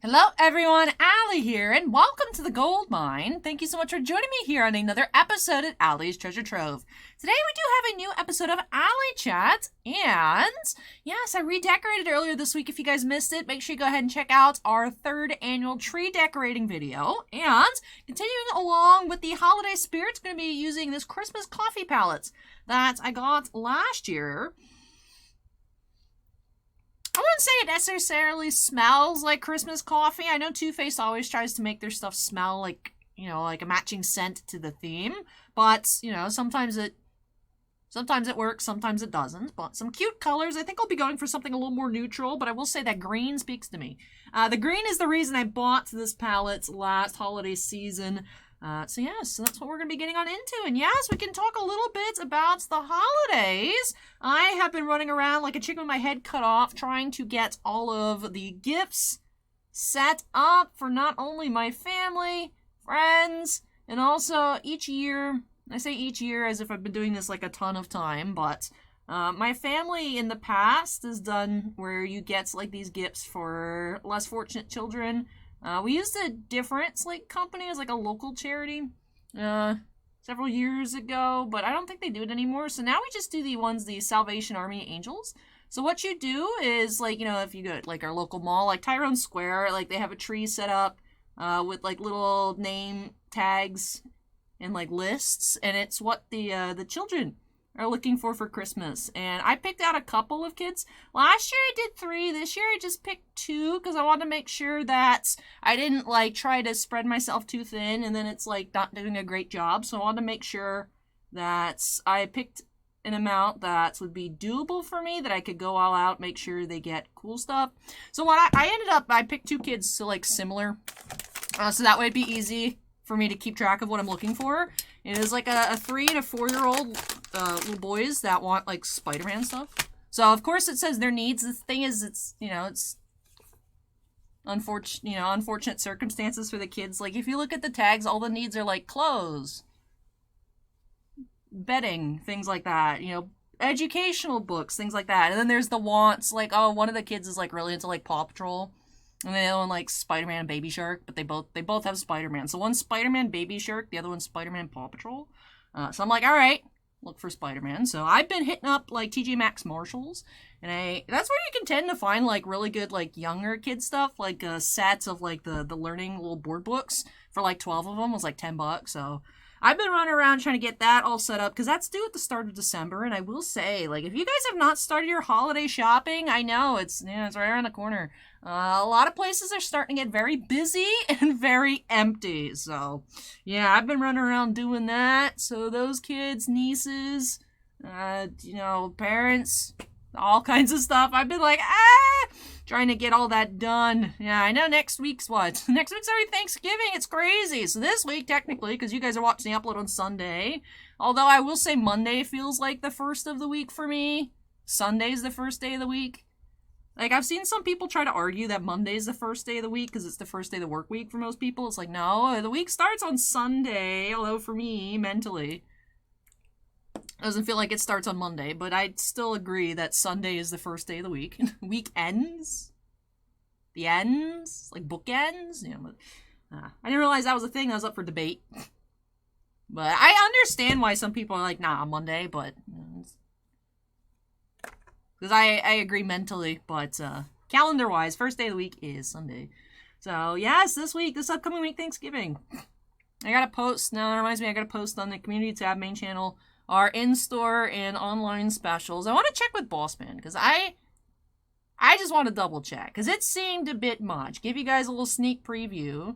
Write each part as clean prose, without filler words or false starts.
Hello everyone, Allie here, and welcome to the Gold Mine. Thank you so much for joining me here on another episode at Allie's Treasure Trove. Today we do have a new episode of ALLYCHAT, and yes, I redecorated earlier this week. If you guys missed it, make sure you go ahead and check out our third annual tree decorating video. And continuing along with the holiday spirit, I'm going to be using this Christmas coffee palette that I got last year. I wouldn't say it necessarily smells like Christmas coffee. I know Too Faced always tries to make their stuff smell like, like a matching scent to the theme. But, sometimes it works, sometimes it doesn't. But some cute colors. I think I'll be going for something a little more neutral, but I will say that green speaks to me. The green is the reason I bought this palette last holiday season. So that's what we're going to be getting on into. And yes, we can talk a little bit about the holidays. I have been running around like a chicken with my head cut off, trying to get all of the gifts set up for not only my family, friends, and also each year. I say each year as if I've been doing this like a ton of time, but my family in the past has done where you get like these gifts for less fortunate children. We used a different company as like a local charity several years ago, but I don't think they do it anymore. So now we just do the Salvation Army Angels. So what you do is if you go to like our local mall, like Tyrone Square, they have a tree set up with like little name tags and like lists, and it's what the children are looking for Christmas. And I picked out a couple of kids. Last year I did 3. This year I just picked 2 because I wanted to make sure that I didn't try to spread myself too thin and then it's not doing a great job. So I wanted to make sure that I picked an amount that would be doable for me, that I could go all out, make sure they get cool stuff. So what I ended up, I picked 2 kids so similar. So that way it'd be easy for me to keep track of what I'm looking for. It is like a 3 and a 4-year-old little boys that want Spider-Man stuff. So of course it says their needs. The thing is, it's unfortunate circumstances for the kids. If you look at the tags, all the needs are clothes, bedding, things like that. Educational books, things like that. And then there's the wants. One of the kids is really into Paw Patrol. And the other one Spider-Man and Baby Shark, but they both have Spider-Man. So one's Spider-Man Baby Shark, the other one's Spider-Man Paw Patrol. So I'm all right, look for Spider-Man. So I've been hitting up TJ Maxx Marshalls, and that's where you can tend to find really good younger kid stuff, sets of the learning little board books for 12 of them was $10. So I've been running around trying to get that all set up because that's due at the start of December. And I will say, if you guys have not started your holiday shopping, I know it's right around the corner. A lot of places are starting to get very busy and very empty. So, yeah, I've been running around doing that. So those kids, nieces, parents, all kinds of stuff. I've been trying to get all that done. Yeah, I know next week's what? Next week's already Thanksgiving. It's crazy. So this week, technically, because you guys are watching the upload on Sunday. Although I will say Monday feels like the first of the week for me. Sunday's the first day of the week. I've seen some people try to argue that Monday's the first day of the week because it's the first day of the work week for most people. It's no, the week starts on Sunday, although for me, mentally, it doesn't feel like it starts on Monday, but I'd still agree that Sunday is the first day of the week. Week ends? The ends? Bookends? But, I didn't realize that was a thing that was up for debate. But I understand why some people are nah, Monday, but... because I agree mentally, but calendar-wise, first day of the week is Sunday. So, yes, this upcoming week, Thanksgiving. I got to post, now that reminds me, I got to post on the community tab main channel our in-store and online specials. I want to check with Bossman, because I just want to double-check, because it seemed a bit much. Give you guys a little sneak preview.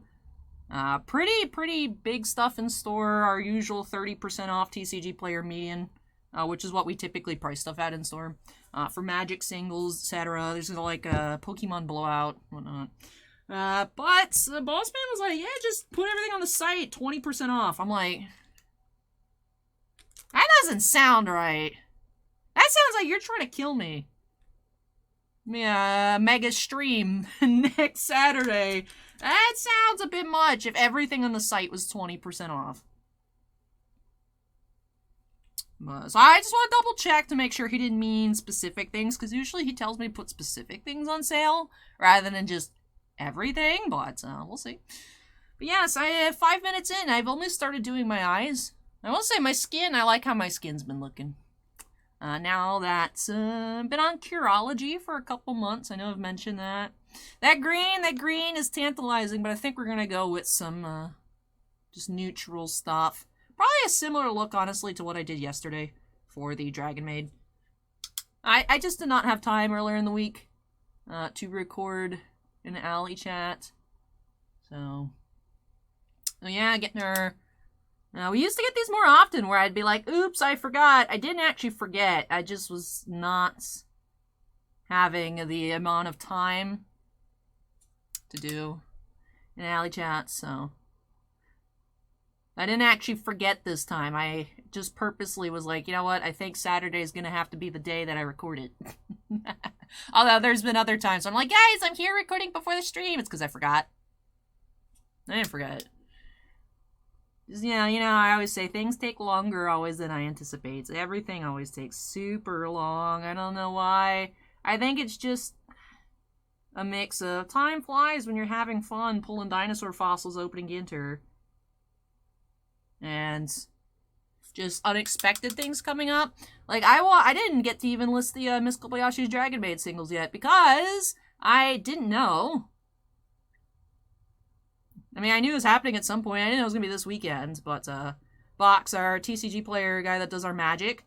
Pretty big stuff in store, our usual 30% off TCG player median. Which is what we typically price stuff at in store. For Magic singles, etc. There's a Pokemon blowout, whatnot. But the boss man was yeah, just put everything on the site, 20% off. I'm that doesn't sound right. That sounds like you're trying to kill me. Mega stream next Saturday. That sounds a bit much if everything on the site was 20% off. So I just want to double check to make sure he didn't mean specific things, because usually he tells me to put specific things on sale rather than just everything, but we'll see. But yes, I have 5 minutes in. I've only started doing my eyes. I will say my skin, I like how my skin's been looking. Now that's been on Curology for a couple months. I know I've mentioned that. That green is tantalizing, but I think we're going to go with some just neutral stuff. Probably a similar look, honestly, to what I did yesterday for the Dragon Maid. I just did not have time earlier in the week to record an ALLYCHAT. So yeah, getting her... we used to get these more often where I'd be like, oops, I forgot. I didn't actually forget. I just was not having the amount of time to do an ALLYCHAT, so... I didn't actually forget this time. I just purposely was like, you know what? I think Saturday's gonna have to be the day that I record it. Although there's been other times I'm like, guys, I'm here recording before the stream. It's because I forgot. I didn't forget. Just, you know, I always say things take longer always than I anticipate. Everything always takes super long. I don't know why. I think it's just a mix of time flies when you're having fun pulling dinosaur fossils opening Ginter. And just unexpected things coming up. Like, I didn't get to even list the Miss Kobayashi's Dragon Maid singles yet because I didn't know. I mean, I knew it was happening at some point. I didn't know it was going to be this weekend, but Box, our TCG player guy that does our Magic,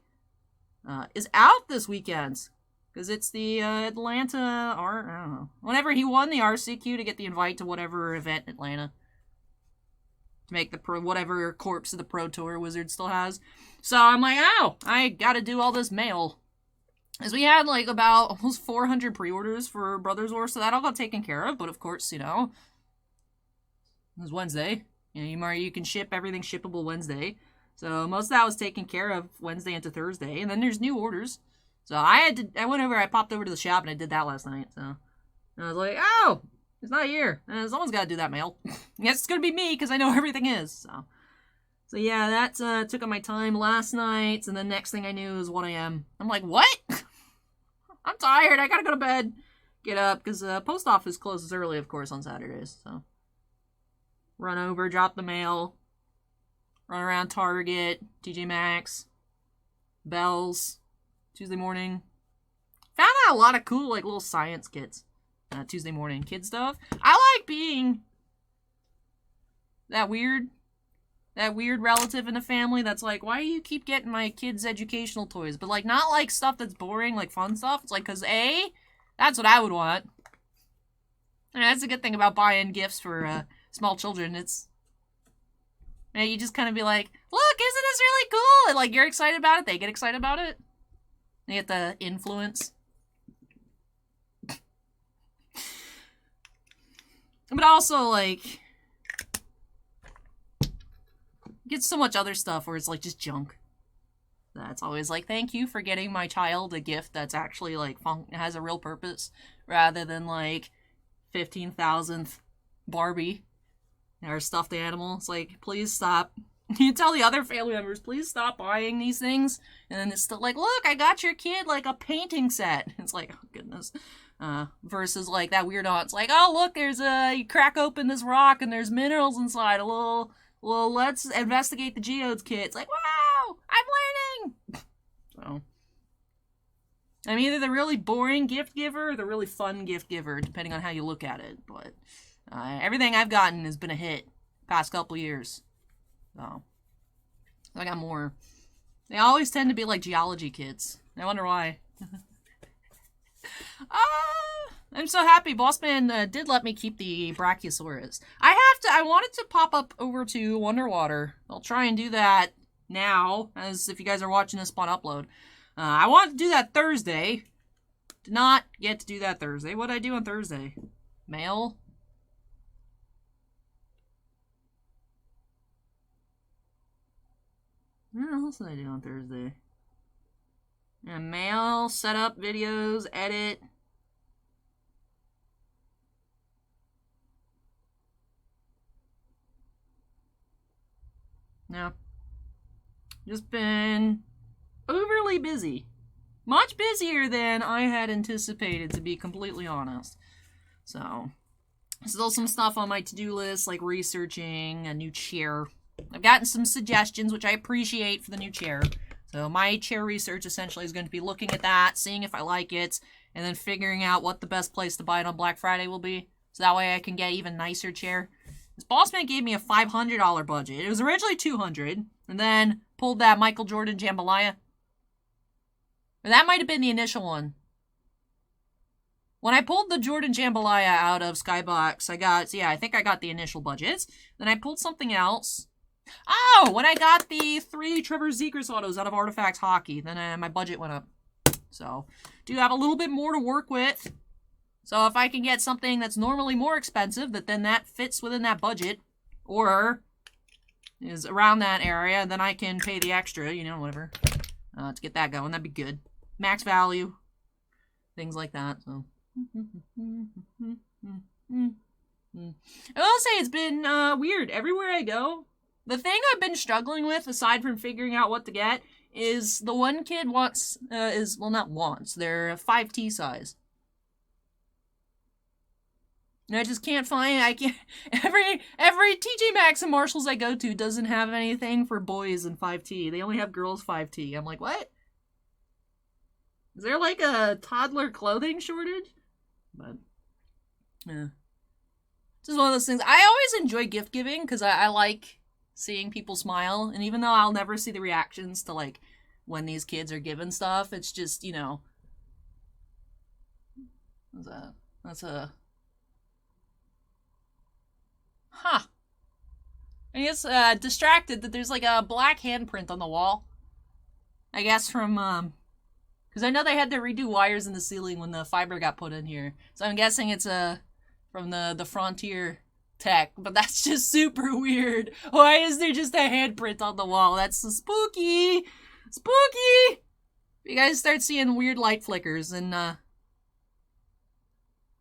is out this weekend. Because it's the Atlanta, I don't know. Whenever he won the RCQ to get the invite to whatever event in Atlanta. To make the whatever corpse of the Pro Tour Wizard still has. So I'm like, oh, I gotta do all this mail. As we had like about almost 400 pre-orders for Brothers War, so that all got taken care of. But of course, you know, it was Wednesday. You know, you can ship everything shippable Wednesday. So most of that was taken care of Wednesday into Thursday. And then there's new orders. So I popped over to the shop and I did that last night. So and I was like, oh, he's not here. Someone's got to do that mail. Yes, it's going to be me because I know everything is. So yeah, that took up my time last night. And the next thing I knew was 1 a.m. I'm like, what? I'm tired. I got to go to bed. Get up because post office closes early, of course, on Saturdays. So run over, drop the mail, run around Target, TJ Maxx, Bells, Tuesday morning. Found out a lot of cool, like, little science kits. Tuesday morning kid stuff. I like being that weird relative in the family that's like, why do you keep getting my kids educational toys? But, like, not, like, stuff that's boring, like, fun stuff. It's like, because, that's what I would want. And that's a good thing about buying gifts for, small children. It's, you know, you just kind of be like, look, isn't this really cool? And, like, you're excited about it. They get excited about it. They get the influence. But also, like, get so much other stuff where it's, like, just junk. That's always like, thank you for getting my child a gift that's actually, like, has a real purpose, rather than, like, 15,000th Barbie or stuffed animal. It's like, please stop. You tell the other family members, please stop buying these things. And then it's still like, look, I got your kid, like, a painting set. It's like, oh, goodness. Versus, like, that weird aunt's like, oh, look, there's you crack open this rock and there's minerals inside. A little, let's investigate the geodes kit. It's like, wow, I'm learning. So, I'm either the really boring gift giver or the really fun gift giver, depending on how you look at it. But everything I've gotten has been a hit past couple years. So, I got more. They always tend to be like geology kids. I wonder why. I'm so happy Bossman did let me keep the Brachiosaurus. I wanted to pop up over to Wonderwater. I'll try and do that now, as if you guys are watching this upon upload. I wanted to do that Thursday. Did not get to do that Thursday. What did I do on Thursday? Mail? What else did I do on Thursday? Yeah, mail, set up videos, edit. No. Just been overly busy. Much busier than I had anticipated, to be completely honest. So, Still some stuff on my to-do list, like researching a new chair. I've gotten some suggestions, which I appreciate, for the new chair. So my chair research essentially is going to be looking at that, seeing if I like it, and then figuring out what the best place to buy it on Black Friday will be. So that way I can get an even nicer chair. This boss man gave me a $500 budget. It was originally $200, and then pulled that Michael Jordan jambalaya. Or that might have been the initial one. When I pulled the Jordan jambalaya out of Skybox, I think I got the initial budget. Then I pulled something else. Oh, when I got the 3 Trevor Zegras autos out of Artifacts Hockey, then my budget went up. So, do have a little bit more to work with. So if I can get something that's normally more expensive, that fits within that budget, or is around that area, then I can pay the extra, whatever, to get that going. That'd be good. Max value, things like that. So, I will say it's been weird everywhere I go. The thing I've been struggling with, aside from figuring out what to get, is the one kid they're 5T size. And I just can't find, every TJ Maxx and Marshalls I go to doesn't have anything for boys in 5T. They only have girls 5T. I'm like, what? Is there like a toddler clothing shortage? But, yeah. It's just one of those things. I always enjoy gift giving because I like seeing people smile. And even though I'll never see the reactions to like when these kids are given stuff, it's just, that's a huh. I guess distracted that there's like a black handprint on the wall. I guess from because I know they had to redo wires in the ceiling when the fiber got put in here. So I'm guessing it's from the Frontier tech, but that's just super weird. Why is there just a handprint on the wall? That's so spooky. Spooky. You guys start seeing weird light flickers, and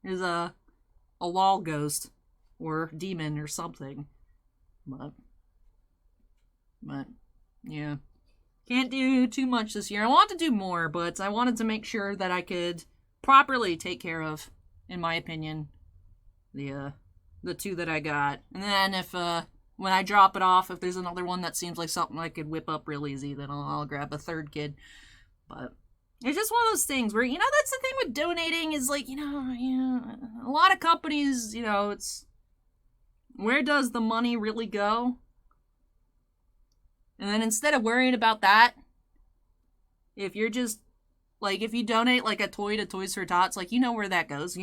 there's a wall ghost or demon or something. But yeah. Can't do too much this year. I want to do more, but I wanted to make sure that I could properly take care of, in my opinion, the 2 that I got. And then if when I drop it off, if there's another one that seems like something I could whip up real easy, then I'll grab a 3rd kid. But it's just one of those things where, that's the thing with donating is like, a lot of companies, it's where does the money really go? And then instead of worrying about that, if you're just, like, if you donate, like, a toy to Toys for Tots, like, where that goes.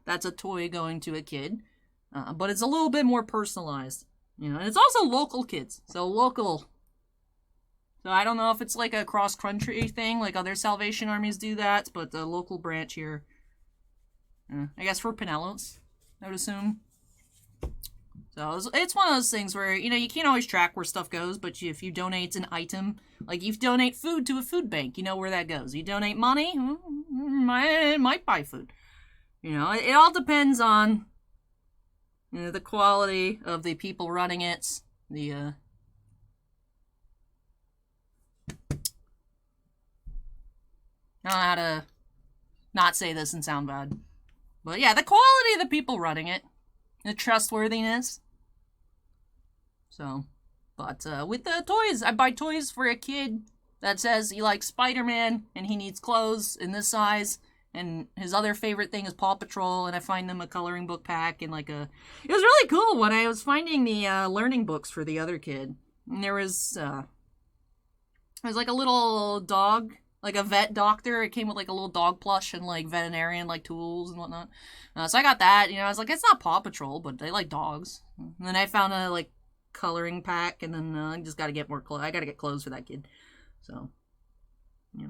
That's a toy going to a kid. But it's a little bit more personalized. And it's also local kids. So local. So I don't know if it's, like, a cross-country thing, like other Salvation Armies do that, but the local branch here, I guess for Pinellas, I would assume. So it's one of those things where, you can't always track where stuff goes, but if you donate an item, like you donate food to a food bank, you know where that goes. You donate money, it might buy food. It all depends on the quality of the people running it, I don't know how to not say this and sound bad. But yeah, the quality of the people running it. The trustworthiness. So, but with the toys, I buy toys for a kid that says he likes Spider-Man and he needs clothes in this size, and his other favorite thing is Paw Patrol, and I find them a coloring book pack and it was really cool when I was finding the learning books for the other kid. And there was like a little dog, like a vet doctor. It came with like a little dog plush and like veterinarian like tools and whatnot. So I got that. I was like, it's not Paw Patrol, but they like dogs. And then I found a like coloring pack, and then I just got to get more clothes. I got to get clothes for that kid. So, yeah.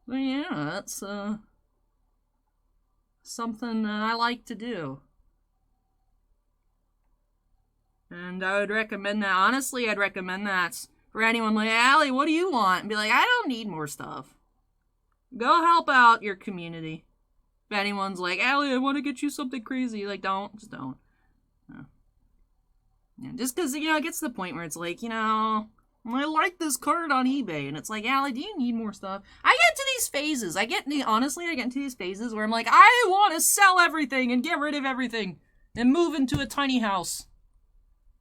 But yeah, that's something I like to do. And I would recommend that. Honestly, I'd recommend that for anyone like, Allie, what do you want? And be like, I don't need more stuff. Go help out your community. If anyone's like, Allie, I want to get you something crazy, like, just don't. Yeah, just because, it gets to the point where it's like, I like this card on eBay, and it's like, Allie, do you need more stuff? I get to these these phases. Honestly, I get into these phases where I'm like, I want to sell everything and get rid of everything and move into a tiny house.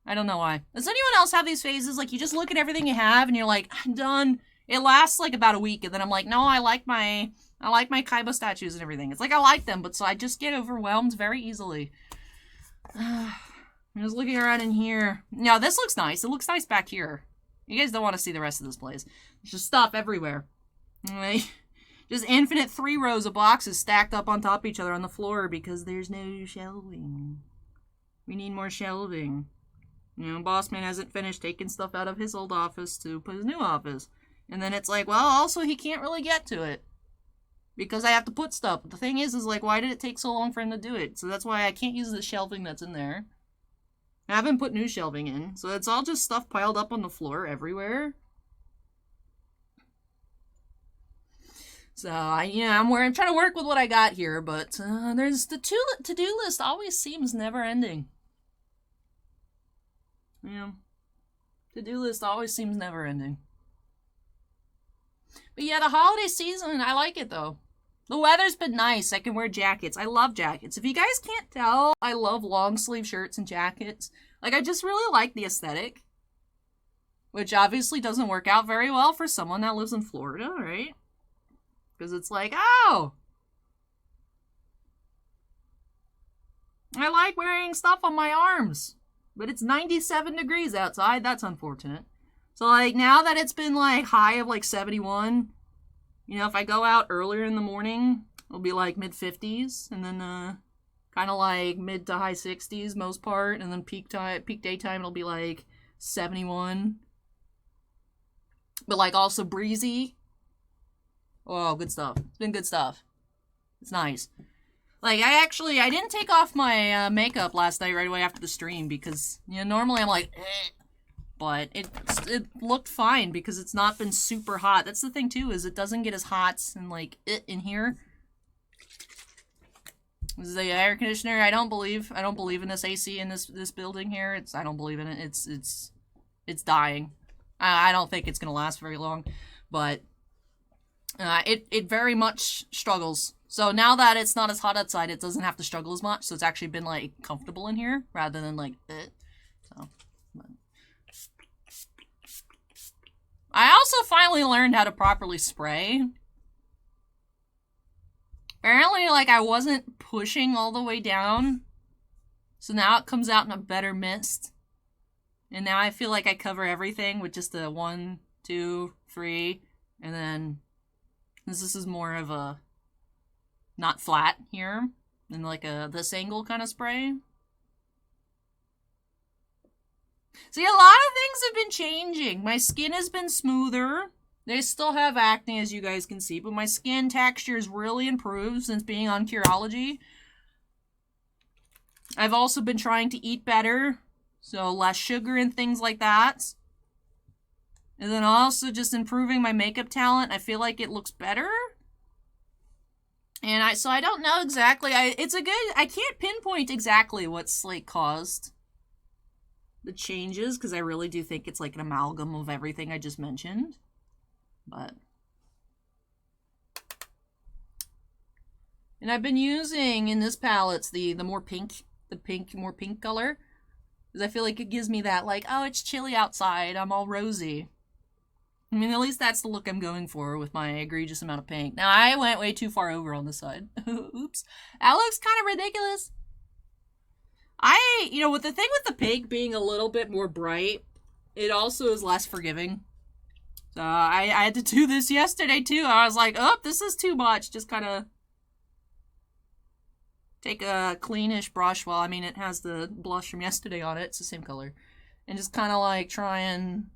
I don't know why. Does anyone else have these phases? Like, you just look at everything you have and you're like, I'm done. It lasts like about a week, and then I'm like, no, I like my Kaiba statues and everything. It's like I like them, but so I just get overwhelmed very easily. I'm just looking around in here. Now, this looks nice. It looks nice back here. You guys don't want to see the rest of this place. There's just stuff everywhere. Just infinite 3 rows of boxes stacked up on top of each other on the floor because there's no shelving. We need more shelving. You know, Bossman hasn't finished taking stuff out of his old office to put his new office. And then it's like, well, also he can't really get to it. Because I have to put stuff. But the thing is like, why did it take so long for him to do it? So that's why I can't use the shelving that's in there. I haven't put new shelving in. So it's all just stuff piled up on the floor everywhere. So, I'm trying to work with what I got here. But there's the to-do list always seems never ending. Yeah. To-do list always seems never ending. But yeah, the holiday season, I like it though. The weather's been nice. I can wear jackets. I love jackets. If you guys can't tell, I love long sleeve shirts and jackets. Like, I just really like the aesthetic. Which obviously doesn't work out very well for someone that lives in Florida, right? Because it's like, oh! I like wearing stuff on my arms. But it's 97 degrees outside. That's unfortunate. So, like, now that it's been, like, high of, like, 71, if I go out earlier in the morning, it'll be, like, mid-50s, and then, kind of, like, mid to high 60s most part, and then peak daytime, it'll be, like, 71. But, like, also breezy. Oh, good stuff. It's been good stuff. It's nice. Like, I didn't take off my makeup last night right away after the stream, because, normally I'm like, eh. But it looked fine because it's not been super hot. That's the thing too, is it doesn't get as hot and like in here. This is the air conditioner. I don't believe in this AC in this building here. I don't believe in it. It's dying. I don't think it's gonna last very long, but it very much struggles. So now that it's not as hot outside, it doesn't have to struggle as much. So it's actually been like comfortable in here rather than like so. I also finally learned how to properly spray. Apparently, like, I wasn't pushing all the way down. So now it comes out in a better mist. And now I feel like I cover everything with just a 1, 2, 3. And then, this is more of a, not flat here. And like this angle kind of spray. See, a lot of things have been changing. My skin has been smoother. They still have acne, as you guys can see, but my skin texture has really improved since being on Curology. I've also been trying to eat better, so less sugar and things like that. And then also just improving my makeup talent. I feel like it looks better. And so I don't know exactly. I can't pinpoint exactly what's like caused the changes, because I really do think it's like an amalgam of everything I just mentioned. But and I've been using in this palette the more pink color, because I feel like it gives me that like, oh, it's chilly outside, I'm all rosy. I mean, at least that's the look I'm going for with my egregious amount of pink. Now I went way too far over on this side. Oops, that looks kind of ridiculous. With the thing with the pink being a little bit more bright, it also is less forgiving. So I had to do this yesterday too. I was like, oh, this is too much. Just kind of take a cleanish brush. Well, I mean, it has the blush from yesterday on it. It's the same color. And just kind of like try and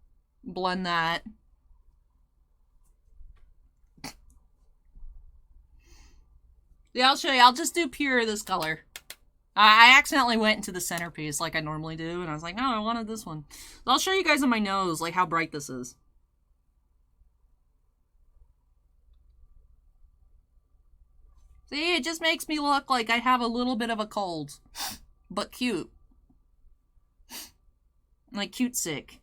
blend that. Yeah, I'll show you. I'll just do pure this color. I accidentally went into the centerpiece like I normally do, and I was like, no, I wanted this one. I'll show you guys on my nose, like, how bright this is. See, it just makes me look like I have a little bit of a cold. But cute. Like, cute sick.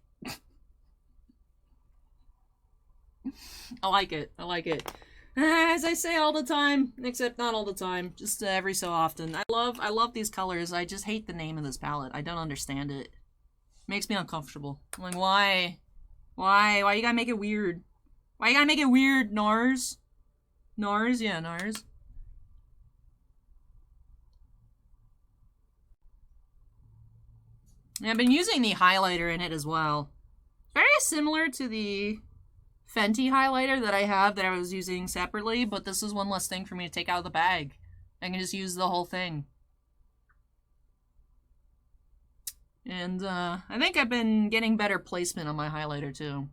I like it. I like it. As I say all the time, except not all the time, just every so often. I love these colors. I just hate the name of this palette. I don't understand it. Makes me uncomfortable. I'm like, why? Why you gotta make it weird? Why you gotta make it weird, NARS? NARS? Yeah, NARS. Yeah, I've been using the highlighter in it as well. Very similar to the Fenty highlighter that I have that I was using separately, but this is one less thing for me to take out of the bag. I can just use the whole thing. And I think I've been getting better placement on my highlighter too.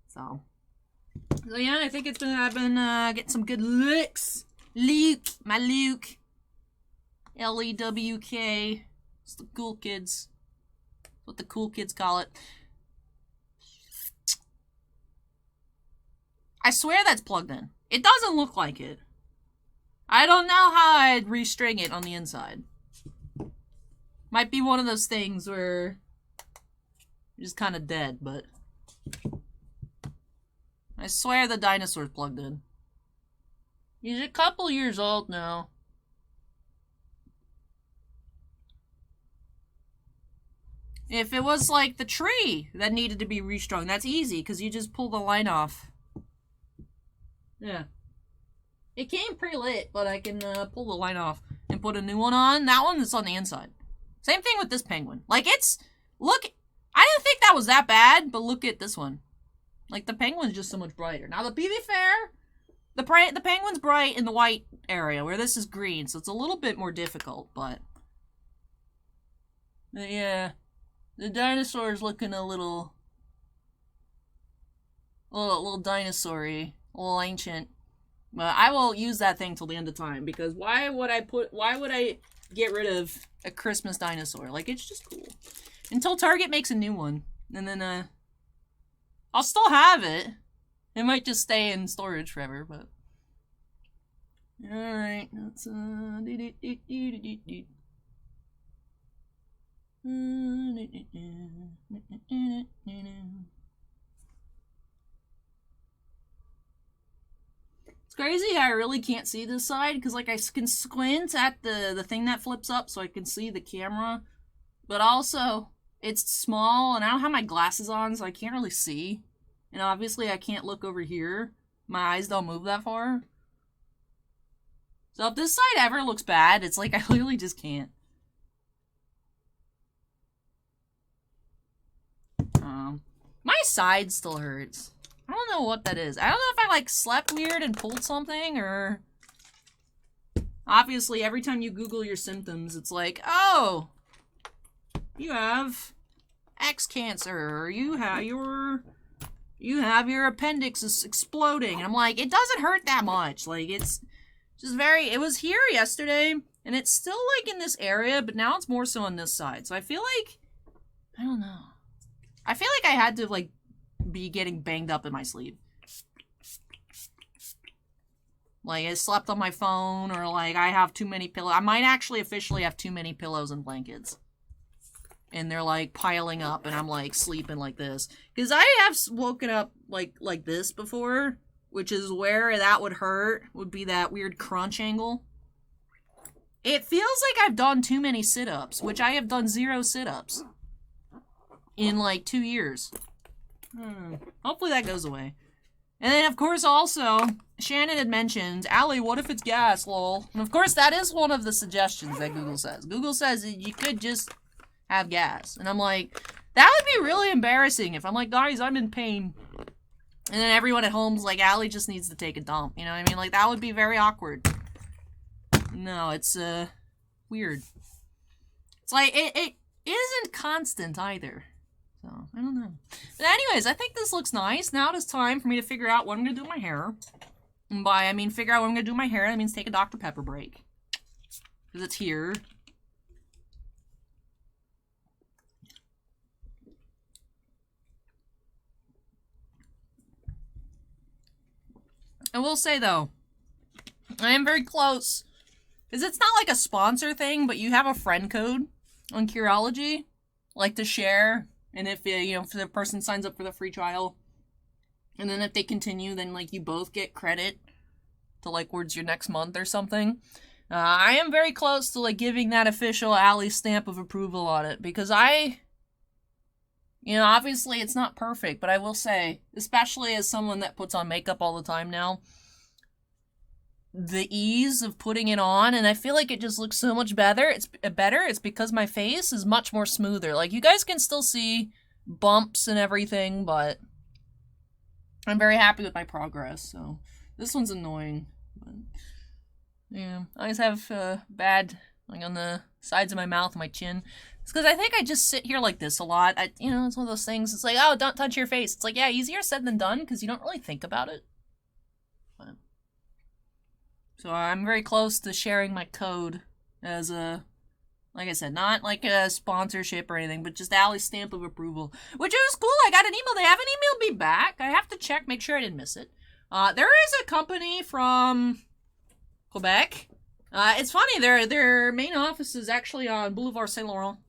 So yeah, I think I've been getting some good looks. My Luke. L-E-W-K. It's the cool kids. That's what the cool kids call it. I swear that's plugged in. It doesn't look like it. I don't know how I'd restring it on the inside. Might be one of those things where you're just kind of dead, but I swear the dinosaur's plugged in. He's a couple years old now. If it was like the tree that needed to be restrung, that's easy because you just pull the line off. Yeah. It came pre-lit, but I can pull the line off and put a new one on. That one is on the inside. Same thing with this penguin. Like, look, I didn't think that was that bad, but look at this one. Like, the penguin's just so much brighter. Now, to be fair, the penguin's bright in the white area, where this is green, so it's a little bit more difficult, but yeah, the dinosaur's looking a little dinosaur-y, a little ancient. But I will use that thing till the end of time, because why would I get rid of a Christmas dinosaur? Like, it's just cool. Until Target makes a new one. And then, I'll still have it. It might just stay in storage forever, but alright, let's It's crazy how I really can't see this side, because like I can squint at the thing that flips up so I can see the camera, but also it's small and I don't have my glasses on, so I can't really see. And obviously I can't look over here. My eyes don't move that far. So if this side ever looks bad, it's like I literally just can't. My side still hurts. I don't know what that is. I don't know if I like slept weird and pulled something, or obviously every time you Google your symptoms, it's like, oh, you have X cancer, or you have your appendix is exploding. And I'm like, it doesn't hurt that much. Like, it's just it was here yesterday, and it's still like in this area, but now it's more so on this side. So I feel like, I don't know. I feel like I had to like be getting banged up in my sleep. Like, I slept on my phone, or like I have too many pillows. I might actually officially have too many pillows and blankets. And they're like piling up, and I'm like sleeping like this. Because I have woken up like this before, which is where that would hurt, would be that weird crunch angle. It feels like I've done too many sit-ups, which I have done 0 sit-ups in like 2 years. Hopefully that goes away. And then, of course, also, Shannon had mentioned, Allie, what if it's gas, lol? And of course, that is one of the suggestions that Google says. Google says that you could just have gas. And I'm like, that would be really embarrassing if I'm like, guys, I'm in pain. And then everyone at home's like, Allie just needs to take a dump. You know what I mean? Like, that would be very awkward. No, it's, weird. It's like, it isn't constant either. So, I don't know. But anyways, I think this looks nice. Now it is time for me to figure out what I'm going to do with my hair. And by, I mean figure out what I'm going to do with my hair, that means take a Dr. Pepper break. Because it's here. I will say, though, I am very close. Because it's not like a sponsor thing, but you have a friend code on Curology. Like, to share. And if, you know, if the person signs up for the free trial, And then if they continue, then, like, you both get credit to, like, towards your next month or something. I am very close to, like, giving that official Ally stamp of approval on it, because you know, obviously it's not perfect, but I will say, especially as someone that puts on makeup all the time now, the ease of putting it on, and I feel like it just looks so much better. It's because my face is much more smoother. Like, you guys can still see bumps and everything, but I'm very happy with my progress. So this one's annoying, but yeah, I always have bad, like, on the sides of my mouth, my chin. It's because I think I just sit here like this a lot. You know, it's one of those things. It's like, oh, don't touch your face. It's like, yeah, easier said than done, because you don't really think about it. But, so I'm very close to sharing my code as a, like I said, not like a sponsorship or anything, but just Ally's stamp of approval. Which is cool. I got an email. They haven't emailed me back. I have to check, make sure I didn't miss it. There is a company from Quebec. It's funny, their main office is actually on Boulevard Saint Laurent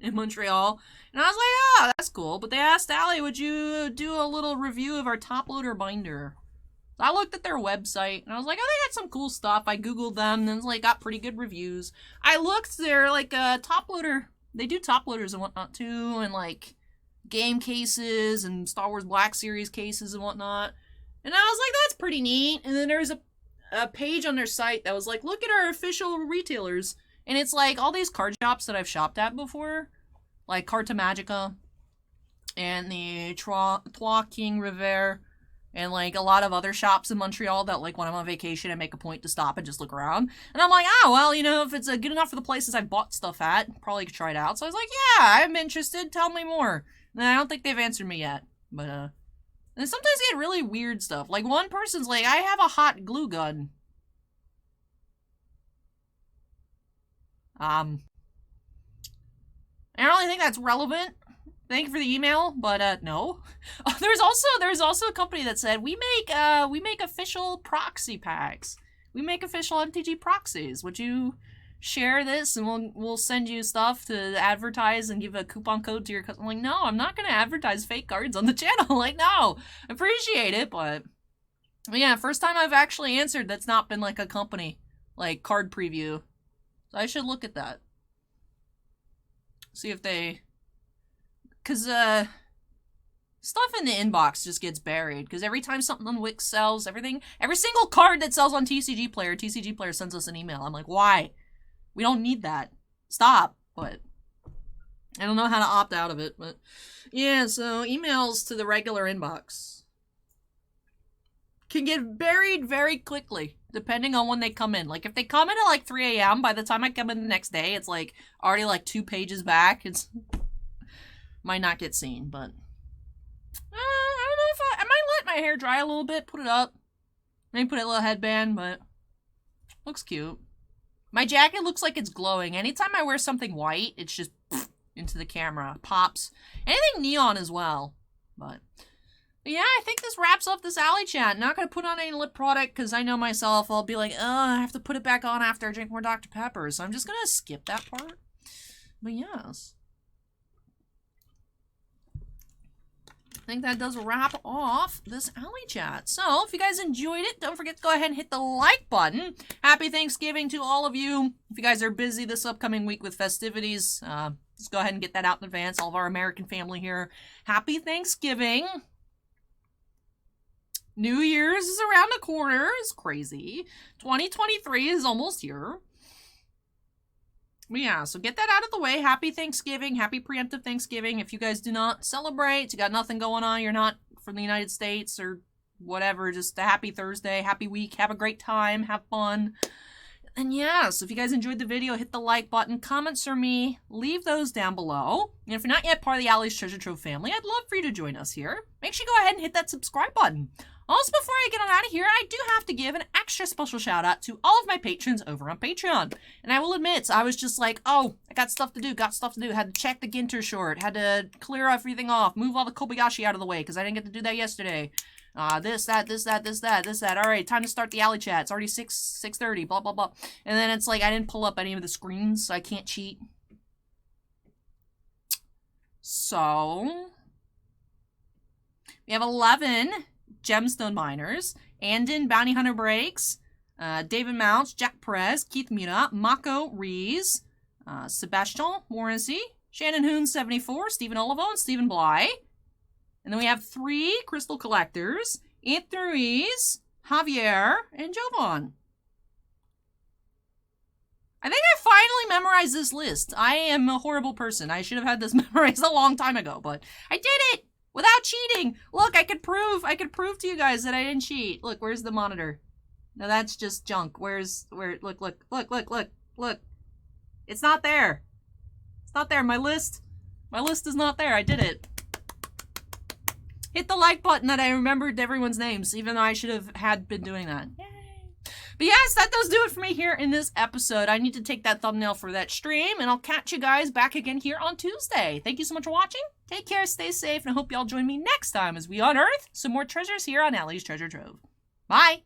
in Montreal. And I was like, oh, that's cool. But they asked Ally, would you do a little review of our top loader binder? So I looked at their website, and I was like, oh, they got some cool stuff. I Googled them, and like got pretty good reviews. I looked, they're like top loader. They do top loaders and whatnot too, and like game cases and Star Wars Black Series cases and whatnot. And I was like, that's pretty neat. And then there's a page on their site that was like, look at our official retailers. And it's like all these card shops that I've shopped at before, like Carta Magica and the Trois King Riviere, and like a lot of other shops in Montreal that, like, when I'm on vacation, I make a point to stop and just look around. And I'm like, oh, well, you know, if it's good enough for the places I've bought stuff at, probably could try it out. So I was like, yeah, I'm interested. Tell me more. And I don't think they've answered me yet. But, and sometimes they get really weird stuff. Like, one person's like, I have a hot glue gun. I don't really think that's relevant. Thank you for the email, but no. There's also a company that said we make official proxy packs. We make official MTG proxies. Would you share this and we'll send you stuff to advertise and give a coupon code to your customer? I'm like, no, I'm not gonna advertise fake cards on the channel. Like, no, appreciate it, but yeah, first time I've actually answered that's not been like a company, like card preview. So I should look at that. See if they, cause stuff in the inbox just gets buried, because every time something on Wix sells, every single card that sells on TCG Player sends us an email. I'm like, why? We don't need that. Stop. But I don't know how to opt out of it, but yeah, so emails to the regular inbox can get buried very quickly, depending on when they come in. Like, if they come in at like 3 a.m., by the time I come in the next day, it's like already like 2 pages back. It's might not get seen, but I don't know if I might let my hair dry a little bit, put it up, maybe put a little headband, but looks cute. My jacket looks like it's glowing. Anytime I wear something white, it's just into the camera, pops. Anything neon as well, but yeah, I think this wraps up this Ally Chat. Not gonna put on any lip product, because I know myself, I'll be like, I have to put it back on after I drink more Dr. Pepper, so I'm just gonna skip that part. But yes, I think that does wrap off this Ally Chat. So, if you guys enjoyed it, don't forget to go ahead and hit the like button. Happy Thanksgiving to all of you. If you guys are busy this upcoming week with festivities, just go ahead and get that out in advance. All of our American family here, happy Thanksgiving. New Year's is around the corner. It's crazy. 2023 is almost here. But yeah, so get that out of the way. Happy Thanksgiving. Happy preemptive Thanksgiving. If you guys do not celebrate, you got nothing going on, you're not from the United States or whatever, just a happy Thursday, happy week, have a great time, have fun. And yeah, so if you guys enjoyed the video, hit the like button, comments from me, leave those down below. And if you're not yet part of the Ally's Treasure Trove family, I'd love for you to join us here. Make sure you go ahead and hit that subscribe button. Also, before I get on out of here, I do have to give an extra special shout out to all of my patrons over on Patreon. And I will admit, I was just like, oh, I got stuff to do, had to check the Ginter short, had to clear everything off, move all the Kobayashi out of the way, because I didn't get to do that yesterday. This, that. All right, time to start the Ally Chat. It's already 6:30, blah, blah, blah. And then it's like, I didn't pull up any of the screens, so I can't cheat. So, we have 11 Gemstone Miners, Andon Bounty Hunter Breaks, David Mounts, Jack Perez, Keith Muna, Mako Rees, Sebastian Morency, Shannon Hoon 74, Stephen Olivo, and Stephen Bly. And then we have 3 Crystal Collectors, Anthony Ruiz, Javier, and Jovan. I think I finally memorized this list. I am a horrible person. I should have had this memorized a long time ago, but I did it without cheating. Look, I could prove to you guys that I didn't cheat. Look, where's the monitor? No, that's just junk. Look. It's not there. It's not there. My list is not there. I did it. Hit the like button that I remembered everyone's names, even though I should have been doing that. Yay. But yes, that does do it for me here in this episode. I need to take that thumbnail for that stream, and I'll catch you guys back again here on Tuesday. Thank you so much for watching. Take care, stay safe, and I hope y'all join me next time as we unearth some more treasures here on Ally's Treasure Trove. Bye!